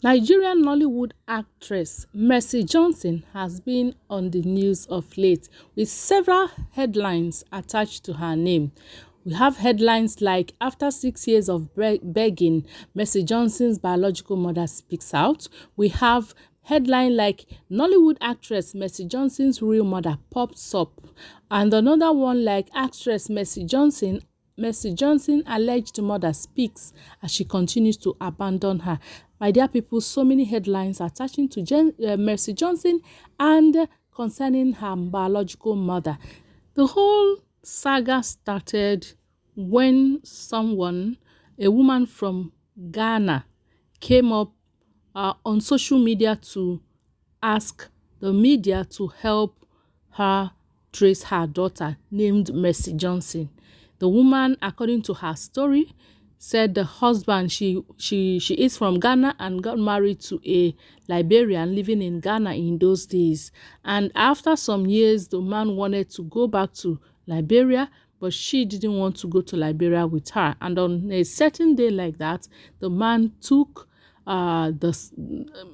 Nigerian Nollywood actress Mercy Johnson has been on the news of late with several headlines attached to her name. We have headlines like after 6 years of begging, Mercy Johnson's biological mother speaks out. We have headline like Nollywood actress Mercy Johnson's real mother pops up. And another one like actress Mercy Johnson alleged mother speaks as she continues to abandon her. My dear people, so many headlines attaching to Mercy Johnson and concerning her biological mother. The whole saga started when a woman from Ghana, came up on social media to ask the media to help her trace her daughter named Mercy Johnson. The woman, according to her story, said the husband, she is from Ghana and got married to a Liberian living in Ghana in those days. And after some years, the man wanted to go back to Liberia, but she didn't want to go to Liberia with her. And on a certain day like that, the man took the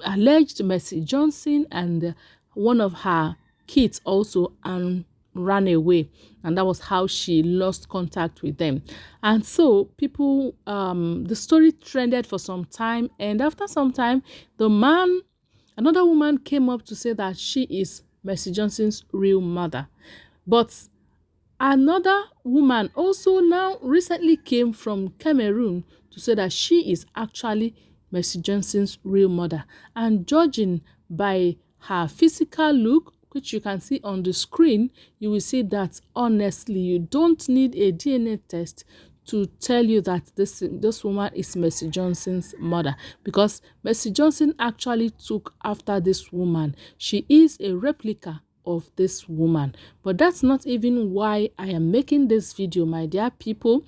alleged Mercy Johnson and one of her kids also and ran away, and that was how she lost contact with them. And so people, the story trended for some time, and after some time, another woman came up to say that she is Mercy Johnson's real mother. But another woman also now recently came from Cameroon to say that she is actually Mercy Johnson's real mother. And judging by her physical look, which you can see on the screen, you will see that honestly, you don't need a DNA test to tell you that this woman is Mercy Johnson's mother, because Mercy Johnson actually took after this woman. She is a replica of this woman. But that's not even why I am making this video, my dear people.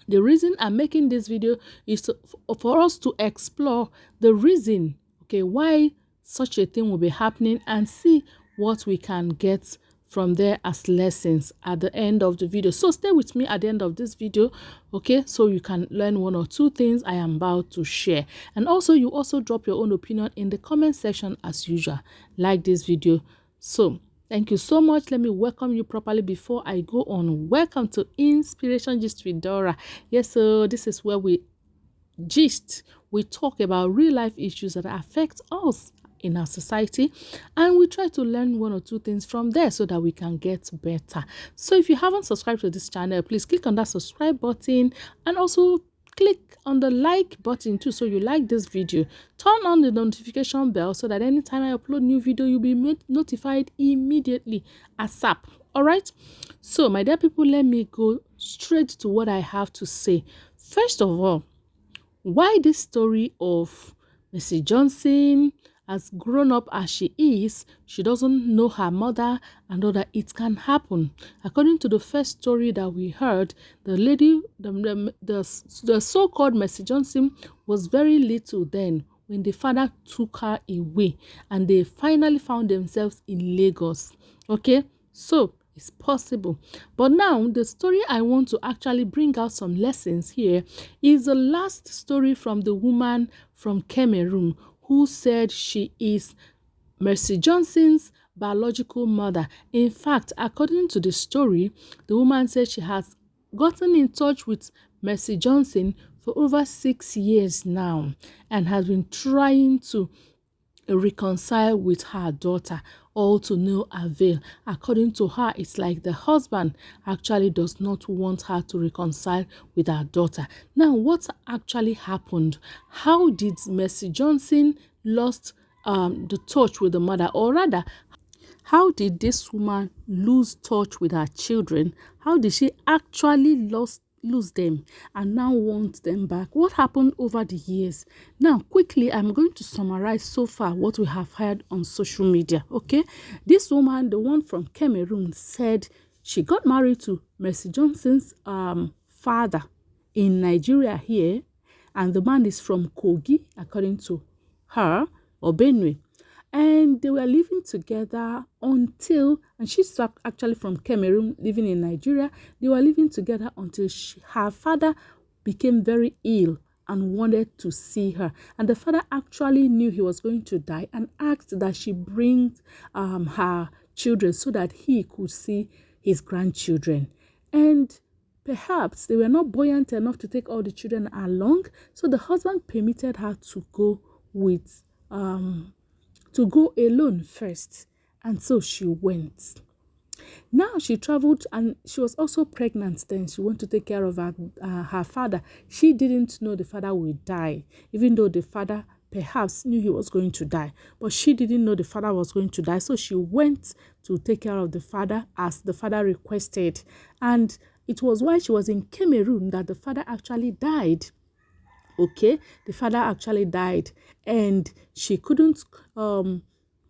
The reason I'm making this video is for us to explore the reason, okay, why such a thing will be happening, and see what we can get from there as lessons at the end of the video. So stay with me at the end of this video, okay, so you can learn one or two things I am about to share. And also, you also drop your own opinion in the comment section as usual. Like this video. So thank you so much. Let me welcome you properly before I go on. Welcome to Inspiration Gist with Dora. Yes, so this is where we talk about real life issues that affect us in our society, and we try to learn one or two things from there so that we can get better. So if you haven't subscribed to this channel, please click on that subscribe button, and also click on the like button too, so you like this video. Turn on the notification bell so that anytime I upload new video, you'll be notified immediately ASAP. All right, so my dear people, let me go straight to what I have to say. First of all, why this story of Mercy Johnson, as grown up as she is, she doesn't know her mother and know that it can happen. According to the first story that we heard, the lady, the so-called Mercy Johnson, was very little then when the father took her away, and they finally found themselves in Lagos. Okay, so it's possible. But now the story I want to actually bring out some lessons here is the last story from the woman from Cameroon who said she is Mercy Johnson's biological mother. In fact, according to the story, the woman said she has gotten in touch with Mercy Johnson for over 6 years now and has been trying to reconcile with her daughter, all to no avail. According to her, it's like the husband actually does not want her to reconcile with her daughter. Now, what actually happened? How did Mercy Johnson lost the touch with the mother, or rather, how did this woman lose touch with her children? How did she actually lose them and now want them back? What happened over the years? Now, quickly, I'm going to summarize so far what we have heard on social media. Okay, this woman, the one from Cameroon, said she got married to Mercy Johnson's father in Nigeria here, and the man is from Kogi, according to her, or Benue. And they were living together until, and she's actually from Cameroon, living in Nigeria. They were living together until her father became very ill and wanted to see her. And the father actually knew he was going to die and asked that she bring her children so that he could see his grandchildren. And perhaps they were not buoyant enough to take all the children along, so the husband permitted her to go with to go alone first. And so she went. Now she traveled and she was also pregnant then. She wanted to take care of her father. She didn't know the father would die, even though the father perhaps knew he was going to die. But she didn't know the father was going to die. So she went to take care of the father as the father requested. And it was while she was in Cameroon that the father actually died. Okay, the father actually died, and she couldn't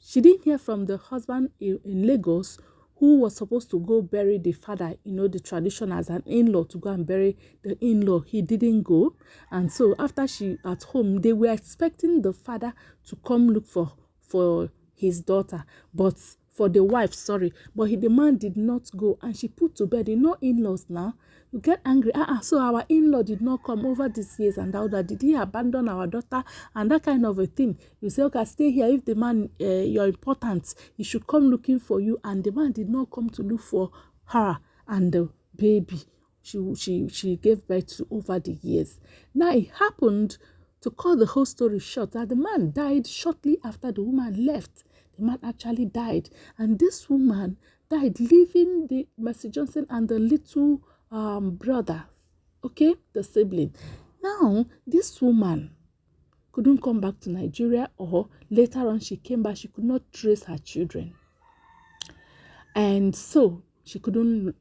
she didn't hear from the husband in Lagos, who was supposed to go bury the father. You know, the tradition as an in-law to go and bury the in-law. He didn't go. And so after she at home, they were expecting the father to come look for his daughter, but for the wife, sorry, but the man did not go. And she put to bed, you know, in-laws now, you get angry. So our in-law did not come over these years, and that did he abandon our daughter, and that kind of a thing. You say, okay, stay here. If the man you're important, he should come looking for you. And the man did not come to look for her and the baby she gave birth to over the years. Now it happened, to cut the whole story short, that the man died shortly after the woman left. The man actually died, and this woman died leaving the Mercy Johnson and the little brother, okay, the sibling. Now this woman couldn't come back to Nigeria, or later on she came back, she could not trace her children, and so she couldn't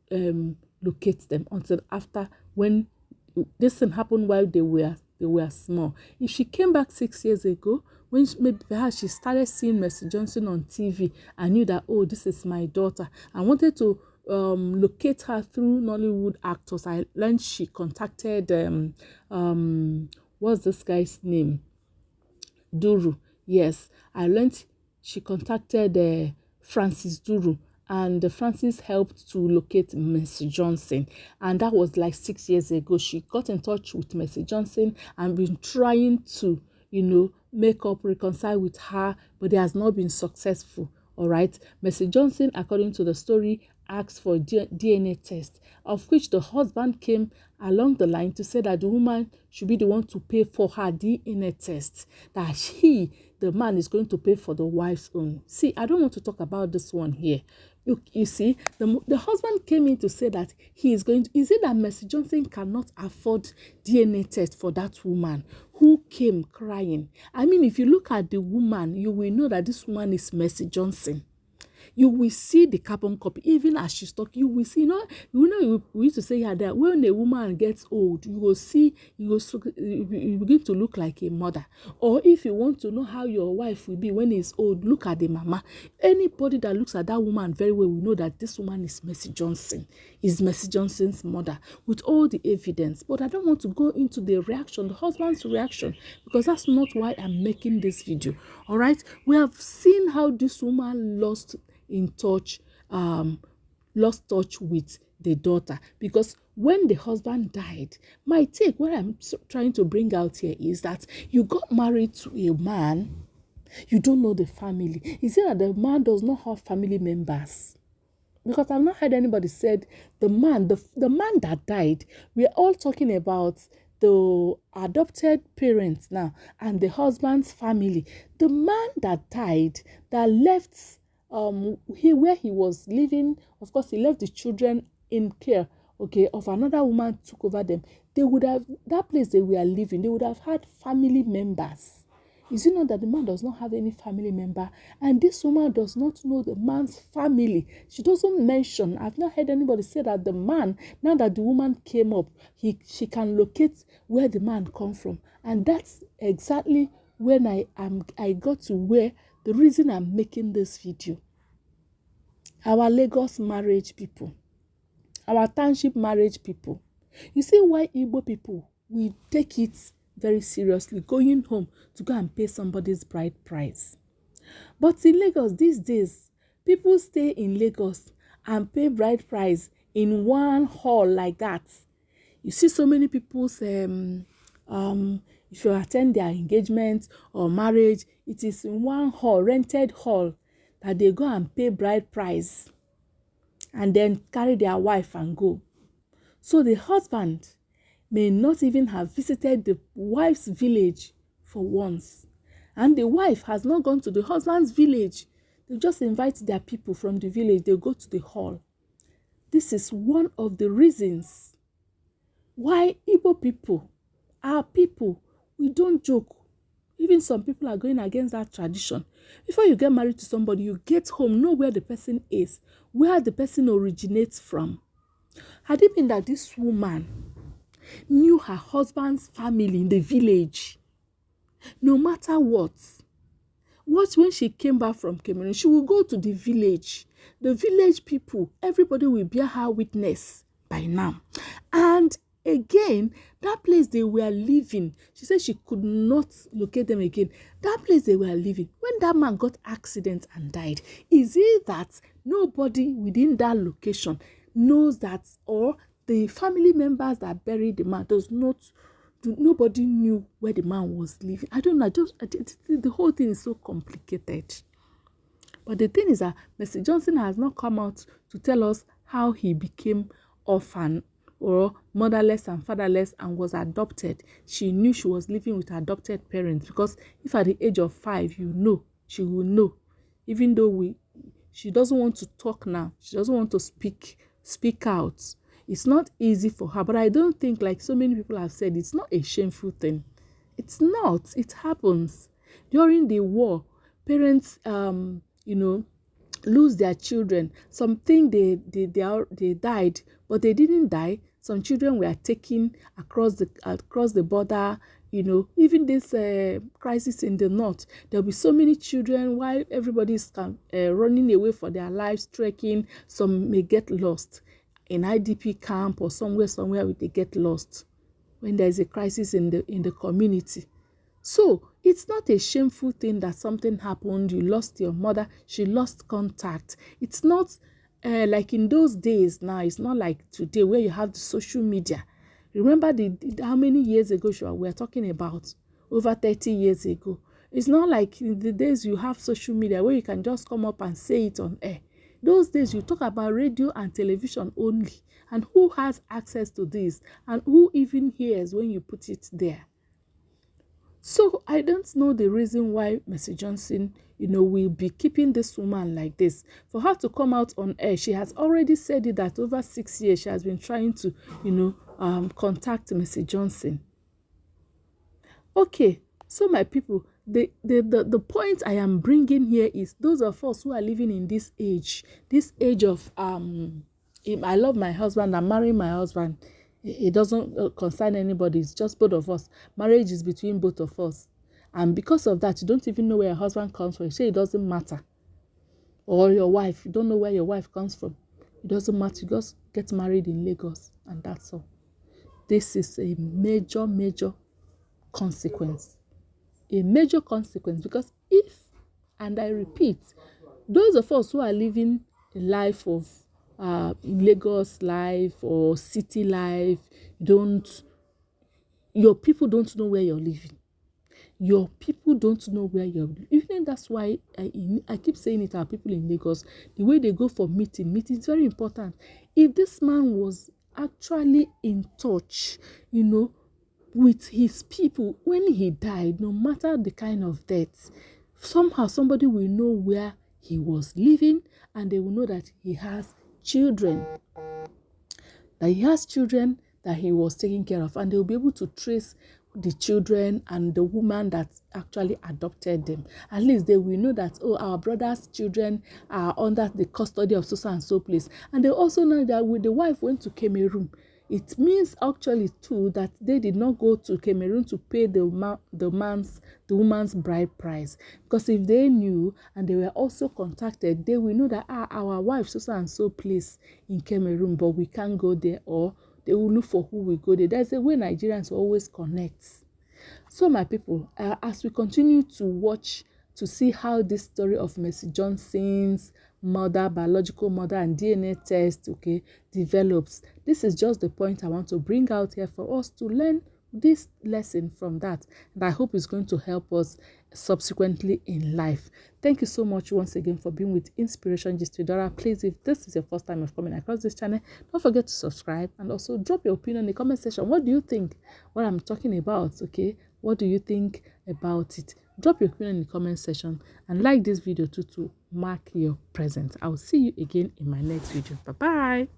locate them until after, when this thing happened while they were small. If she came back 6 years ago, when maybe perhaps she started seeing Mercy Johnson on TV and knew that, oh, this is my daughter, I wanted to locate her through Nollywood actors. I learned she contacted what's this guy's name? Duru. Yes, I learned she contacted Francis Duru, and Francis helped to locate Mercy Johnson. And that was like 6 years ago. She got in touch with Mercy Johnson and been trying to, you know, make up, reconcile with her, but it has not been successful. All right. Mercy Johnson, according to the story, asked for a DNA test, of which the husband came along the line to say that the woman should be the one to pay for her DNA test, that the man is going to pay for the wife's own. See, I don't want to talk about this one here. You see, the husband came in to say that he is going to, is it that Mercy Johnson cannot afford DNA test for that woman who came crying? I mean, if you look at the woman, you will know that this woman is Mercy Johnson. You will see the carbon copy, even as she's talking. You will see, we used to say here that when a woman gets old, you will see, you begin to look like a mother. Or if you want to know how your wife will be when he's old, look at the mama. Anybody that looks at that woman very well will know that this woman is Mercy Johnson, is Mercy Johnson's mother, with all the evidence. But I don't want to go into the reaction, the husband's reaction, because that's not why I'm making this video. All right, we have seen how this woman lost touch with the daughter, because when the husband died, my take, what I'm trying to bring out here is that you got married to a man, you don't know the family. Is it that the man does not have family members? Because I've not heard anybody said the man that died. We're all talking about the adopted parents now and the husband's family. The man that died, that left where he was living, of course he left the children in care, okay, of another woman, took over them. They would have, that place they were living, they would have had family members. Is it not that the man does not have any family member, and this woman does not know the man's family? She doesn't mention. I've not heard anybody say that the man, now that the woman came up, she can locate where the man come from. And that's exactly when I got to where the reason I'm making this video. Our Lagos marriage people, our township marriage people, you see why Igbo people, we take it very seriously, going home to go and pay somebody's bride price. But in Lagos these days, people stay in Lagos and pay bride price in one hall like that. You see so many people's if you attend their engagement or marriage, it is in one hall, rented hall, that they go and pay bride price and then carry their wife and go. So the husband may not even have visited the wife's village for once. And the wife has not gone to the husband's village. They just invite their people from the village. They go to the hall. This is one of the reasons why Igbo people, our people, we don't joke. Even some people are going against that tradition. Before you get married to somebody, you get home, know where the person is, where the person originates from. Had it been that this woman knew her husband's family in the village, no matter what, when she came back from Cameroon, she will go to the village. The village people, everybody will bear her witness by now. And again, that place they were living, she said she could not locate them again. That place they were living, when that man got accident and died, is it that nobody within that location knows that, or the family members that buried the man nobody knew where the man was living? I don't know. The whole thing is so complicated. But the thing is that Mercy Johnson has not come out to tell us how he became orphan or motherless and fatherless and was adopted. She knew she was living with adopted parents, because if at the age of 5, she will know. Even though she doesn't want to talk now, she doesn't want to speak out. It's not easy for her, but I don't think, like so many people have said, it's not a shameful thing. It's not. It happens. During the war, parents, lose their children. Some think they died, but they didn't die. Some children were taken across the border. Even this crisis in the north, there'll be so many children while everybody's running away for their lives, trekking. Some may get lost in IDP camp or somewhere where they get lost when there's a crisis in the community. So it's not a shameful thing that something happened. You lost your mother. She lost contact. It's not like in those days now. It's not like today where you have the social media. Remember how many years ago we are talking about? Over 30 years ago. It's not like in the days you have social media where you can just come up and say it on air. Those days you talk about radio and television only. And who has access to this? And who even hears when you put it there? So I don't know the reason why Mercy Johnson, will be keeping this woman like this. For her to come out on air, she has already said it that over 6 years she has been trying to, contact Mercy Johnson. Okay, so my people, the point I am bringing here is those of us who are living in this age of I love my husband, I'm marrying my husband. It doesn't concern anybody. It's just both of us. Marriage is between both of us. And because of that, you don't even know where your husband comes from. You say it doesn't matter. Or your wife. You don't know where your wife comes from. It doesn't matter. You just get married in Lagos. And that's all. This is a major consequence. A major consequence. Because and I repeat, those of us who are living a life of Lagos life or city life, your people don't know where you're living. Your people don't know where you're living. Even that's why I keep saying it, our people in Lagos, the way they go for meeting is very important. If this man was actually in touch, with his people when he died, no matter the kind of death, somehow somebody will know where he was living, and they will know that he has children, that he was taking care of, and they will be able to trace the children and the woman that actually adopted them. At least they will know that, our brother's children are under the custody of so and so place. And they also know that when the wife went to Cameroon, it means actually too that they did not go to Cameroon to pay the woman's bride price. Because if they knew and they were also contacted, they will know that our wife so and so place in Cameroon, but we can't go there, or they will look for who will go there. There's a way Nigerians always connect. So my people, as we continue to watch to see how this story of Mercy Johnson's biological mother and DNA test, develops. This is just the point I want to bring out here for us to learn this lesson from that, and I hope it's going to help us subsequently in life. Thank you so much once again for being with Inspiration Gist with Dora. Please, if this is your first time of coming across this channel, don't forget to subscribe and also drop your opinion in the comment section. What do you think what I'm talking about? Okay, what do you think about it? Drop your opinion in the comment section and like this video too to mark your presence. I'll see you again in my next video. Bye bye.